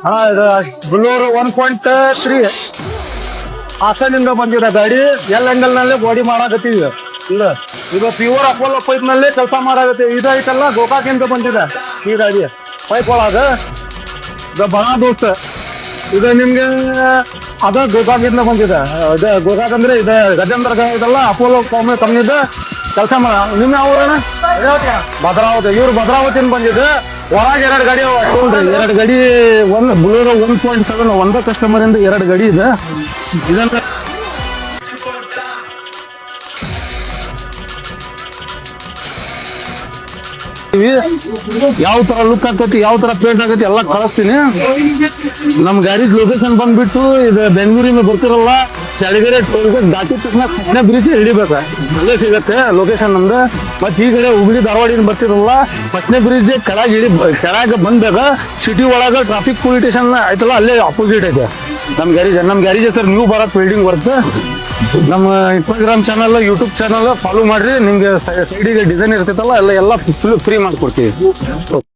ಹಾ ಇದು ಬುಲೋರ್ 1.3 ಹಾಸನಿಂದ ಬಂದಿದೆ ಗಾಡಿ ಎಲ್ ಆಂಗಲ್ ನಲ್ಲಿ ಬಾಡಿ ಮಾಡಾಕತ್ತೀವಿ. ಇಲ್ಲ ಇದು ಪ್ಯೂರ್ ಅಪೋಲೋ ಪೈಪ್ ನಲ್ಲಿ ಕೆಲಸ ಮಾಡಾಕತ್ತಿ. ಇದೈತಲ್ಲ ಗೋಕಾಕಿಂದ ಬಂದಿದೆ ಈ ಗಾಡಿ ಪೈಪ್ ಒಳಗ. ಇದು ಬಣ ದೋಸ್ತ ಇದು ನಿಮ್ಗೆ ಅದ ಗೋಕಾಕಿಂದ ಬಂದಿದೆ. ಅದೇ ಗೋಕಾಕ್ ಅಂದ್ರೆ ಇದೆ ಗಜೇಂದ್ರ ಇದಲ್ಲ ಅಪೋಲೋ ಕಂಪ್ನಿದ ಕೆಲಸ ಮಾಡ. ನಿಮ್ಮ ಅವ್ರಣ ಭದ್ರಾವತಿ, ಇವ್ರು ಭದ್ರಾವತಿಯಿಂದ ಬಂದಿದೆ. ಒಳಗೆ 2 ಗಾಡಿ ನೋಡ್ರಿ, 2 ಗಾಡಿ ಒಂದು ಬುಲೋರೋ 1.7 ಒಂದ ಕಸ್ಟಮರ್ ಇಂದ 2 ಗಾಡಿ ಇದೆ. ಇದನ್ನ ಯಾವ ತರ ಲುಕ್ ಆಗ್ತೈತಿ, ಯಾವ ತರ ಪೇಂಟ್ ಆಗತಿ ಎಲ್ಲ ಕಳಿಸ್ತೀನಿ. ನಮ್ ಗಾಡಿ ಲೊಕೇಶನ್ ಬಂದ್ಬಿಟ್ಟು ಇದು ಬೆಂಗಳೂರಿಂದ ಬರ್ತಿರಲ್ಲ, ಚಳಿಗೆರೆ ಟೋಲ್ಗೇಟ್ ದಾಟಿ ತಕ್ಷಣ ಸಣ್ಣ ಬ್ರಿಡ್ಜ್ ಹಿಡಿಬೇಕ, ಅಲ್ಲೇ ಸಿಗತ್ತೆ ಲೊಕೇಶನ್ ನಮ್ದು. ಮತ್ ಈ ಕಡೆ ಹುಬ್ಳಿ ಧಾರವಾಡಿಂದ ಬರ್ತಿರಲ್ಲ, ಫಸ್ಟ್ನೇ ಬ್ರಿಡ್ಜ್ ಕೆಳಗೆ ಬಂದಾಗ ಸಿಟಿ ಒಳಗ ಟ್ರಾಫಿಕ್ ಪೊಲೀಸ್ ಸ್ಟೇಷನ್ ಆಯ್ತಲ್ಲ, ಅಲ್ಲೇ ಅಪೋಸಿಟ್ ಐತೆ ನಮ್ ಗ್ಯಾರೇಜ್ ಹೆಸರು ನ್ಯೂ ಭಾರತ್ ಬಿಲ್ಡಿಂಗ್ ವರ್ಕ್. ನಮ್ಮ Instagram channel, YouTube channel follow ಮಾಡ್ರಿ. ನಿಮ್ಗೆ ಸೈಡಿಗೆ ಡಿಸೈನ್ ಇರ್ತೈತಲ್ಲ ಎಲ್ಲ ಫ್ರೀ ಮಾಡ್ಕೊಡ್ತೀವಿ.